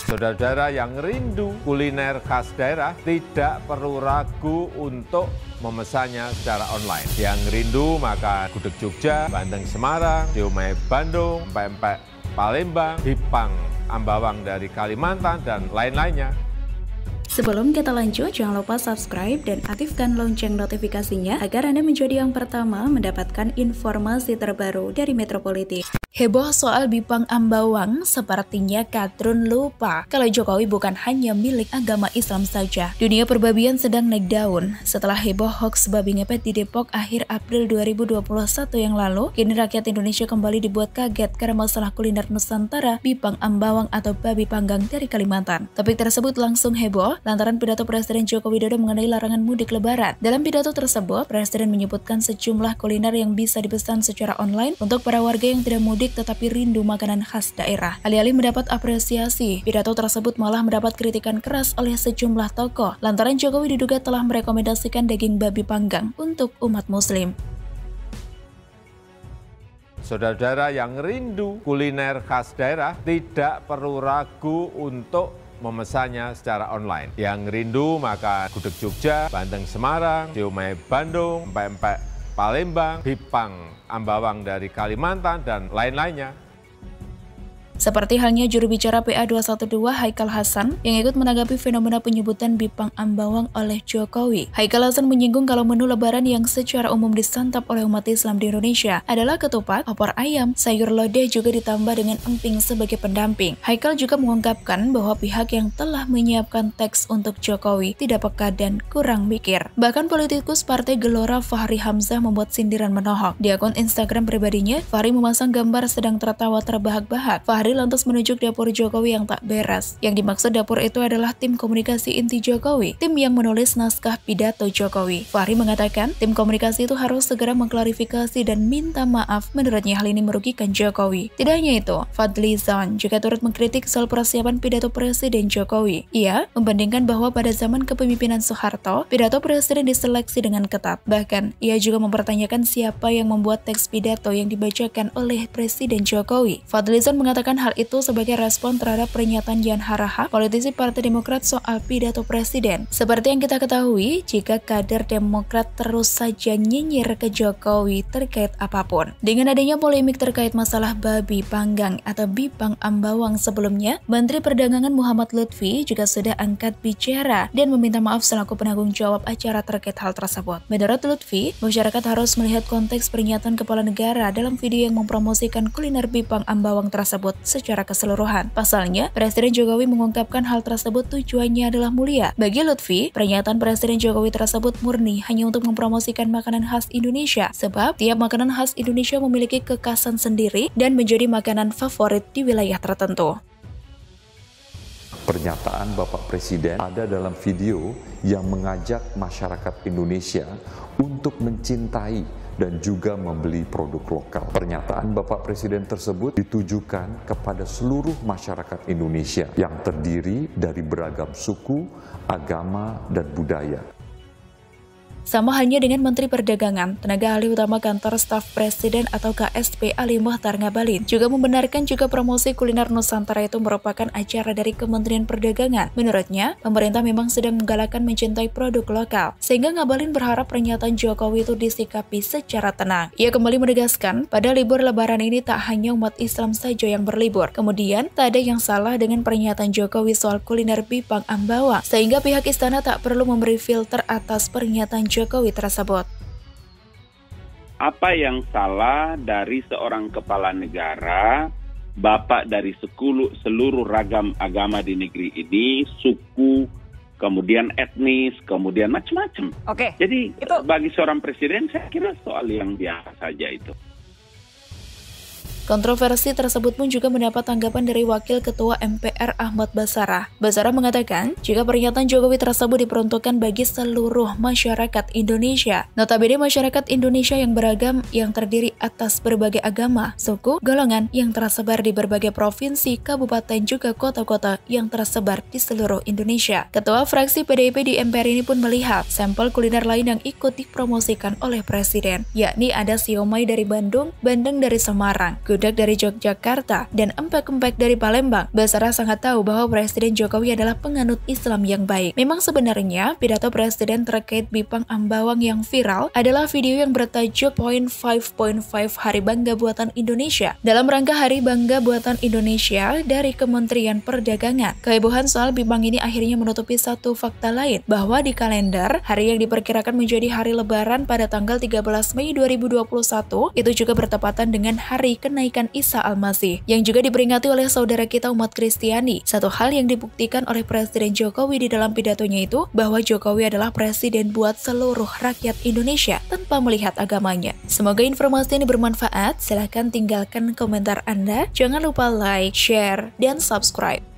Saudara-saudara yang rindu kuliner khas daerah tidak perlu ragu untuk memesannya secara online. Yang rindu makan gudeg Jogja, bandeng Semarang, siomay Bandung, pempek Palembang, hipang Ambawang dari Kalimantan, dan lain-lainnya. Sebelum kita lanjut, jangan lupa subscribe dan aktifkan lonceng notifikasinya agar Anda menjadi yang pertama mendapatkan informasi terbaru dari Metropolitik. Heboh soal Bipang Ambawang, sepertinya kadrun lupa kalau Jokowi bukan hanya milik agama Islam saja. Dunia perbabian sedang naik daun. Setelah heboh hoax babi ngepet di Depok akhir April 2021 yang lalu, kini rakyat Indonesia kembali dibuat kaget karena masalah kuliner Nusantara Bipang Ambawang atau babi panggang dari Kalimantan. Topik tersebut langsung heboh lantaran pidato Presiden Joko Widodo mengenai larangan mudik lebaran. Dalam pidato tersebut, Presiden menyebutkan sejumlah kuliner yang bisa dipesan secara online untuk para warga yang tidak mudik tetapi rindu makanan khas daerah. Alih-alih mendapat apresiasi, pidato tersebut malah mendapat kritikan keras oleh sejumlah tokoh lantaran Jokowi diduga telah merekomendasikan daging babi panggang untuk umat muslim. Saudara-saudara yang rindu kuliner khas daerah tidak perlu ragu untuk memesannya secara online. Yang rindu makan gudeg Jogja, bandeng Semarang, siomay Bandung, pempek Palembang, hipang Ambawang dari Kalimantan, dan lain-lainnya. Seperti halnya juru bicara PA212 Haikal Hasan yang ikut menanggapi fenomena penyebutan Bipang Ambawang oleh Jokowi. Haikal Hasan menyinggung kalau menu lebaran yang secara umum disantap oleh umat Islam di Indonesia adalah ketupat, opor ayam, sayur lodeh juga ditambah dengan emping sebagai pendamping. Haikal juga mengungkapkan bahwa pihak yang telah menyiapkan teks untuk Jokowi tidak peka dan kurang mikir. Bahkan politikus Partai Gelora Fahri Hamzah membuat sindiran menohok. Di akun Instagram pribadinya, Fahri memasang gambar sedang tertawa terbahak-bahak. Fahri lantas menunjuk dapur Jokowi yang tak beres. Yang dimaksud dapur itu adalah tim komunikasi inti Jokowi, tim yang menulis naskah pidato Jokowi. Fahri mengatakan tim komunikasi itu harus segera mengklarifikasi dan minta maaf, menurutnya hal ini merugikan Jokowi. Tidak hanya itu, Fadli Zon juga turut mengkritik soal persiapan pidato Presiden Jokowi. Ia membandingkan bahwa pada zaman kepemimpinan Soeharto, pidato Presiden diseleksi dengan ketat. Bahkan, ia juga mempertanyakan siapa yang membuat teks pidato yang dibacakan oleh Presiden Jokowi. Fadli Zon mengatakan hal itu sebagai respon terhadap pernyataan Jan Haraha, politisi Partai Demokrat soal pidato Presiden. Seperti yang kita ketahui, jika kader Demokrat terus saja nyinyir ke Jokowi terkait apapun. Dengan adanya polemik terkait masalah babi panggang atau Bipang Ambawang sebelumnya, Menteri Perdagangan Muhammad Lutfi juga sudah angkat bicara dan meminta maaf selaku penanggung jawab acara terkait hal tersebut. Menurut Lutfi, masyarakat harus melihat konteks pernyataan kepala negara dalam video yang mempromosikan kuliner Bipang Ambawang tersebut secara keseluruhan. Pasalnya, Presiden Jokowi mengungkapkan hal tersebut tujuannya adalah mulia. Bagi Lutfi, pernyataan Presiden Jokowi tersebut murni hanya untuk mempromosikan makanan khas Indonesia, sebab tiap makanan khas Indonesia memiliki kekhasan sendiri dan menjadi makanan favorit di wilayah tertentu. Pernyataan Bapak Presiden ada dalam video yang mengajak masyarakat Indonesia untuk mencintai dan juga membeli produk lokal. Pernyataan Bapak Presiden tersebut ditujukan kepada seluruh masyarakat Indonesia yang terdiri dari beragam suku, agama, dan budaya. Sama halnya dengan Menteri Perdagangan, tenaga ahli utama kantor staf Presiden atau KSP Ali Mokhtar Ngabalin juga membenarkan juga promosi kuliner Nusantara itu merupakan acara dari Kementerian Perdagangan. Menurutnya, pemerintah memang sedang menggalakkan mencintai produk lokal, sehingga Ngabalin berharap pernyataan Jokowi itu disikapi secara tenang. Ia kembali menegaskan, pada libur lebaran ini tak hanya umat Islam saja yang berlibur. Kemudian, tak ada yang salah dengan pernyataan Jokowi soal kuliner Bipang Ambawang, sehingga pihak istana tak perlu memberi filter atas pernyataan Jokowi tersebut. Apa yang salah dari seorang kepala negara, bapak dari seluruh ragam agama di negeri ini, suku, kemudian etnis, kemudian macam-macam. Oke. Jadi bagi seorang presiden, saya kira soal yang biasa saja itu. Kontroversi tersebut pun juga mendapat tanggapan dari Wakil Ketua MPR Ahmad Basarah. Basarah mengatakan, jika pernyataan Jokowi tersebut diperuntukkan bagi seluruh masyarakat Indonesia. Notabene masyarakat Indonesia yang beragam yang terdiri atas berbagai agama, suku, golongan yang tersebar di berbagai provinsi, kabupaten juga kota-kota yang tersebar di seluruh Indonesia. Ketua fraksi PDIP di MPR ini pun melihat sampel kuliner lain yang ikut dipromosikan oleh Presiden, yakni ada siomay dari Bandung, bandeng dari Semarang, Bludak dari Yogyakarta, dan empek-empek dari Palembang, Basara sangat tahu bahwa Presiden Jokowi adalah penganut Islam yang baik. Memang sebenarnya pidato Presiden terkait Bipang Ambawang yang viral adalah video yang bertajuk 0.5.5 Hari Bangga Buatan Indonesia dalam rangka Hari Bangga Buatan Indonesia dari Kementerian Perdagangan. Kehebohan soal Bipang ini akhirnya menutupi satu fakta lain, bahwa di kalender hari yang diperkirakan menjadi hari Lebaran pada tanggal 13 Mei 2021 itu juga bertepatan dengan hari kenaikan Isa Al-Masih yang juga diperingati oleh saudara kita umat Kristiani. Satu hal yang dibuktikan oleh Presiden Jokowi di dalam pidatonya itu bahwa Jokowi adalah presiden buat seluruh rakyat Indonesia tanpa melihat agamanya. Semoga informasi ini bermanfaat. Silahkan tinggalkan komentar Anda. Jangan lupa like, share, dan subscribe.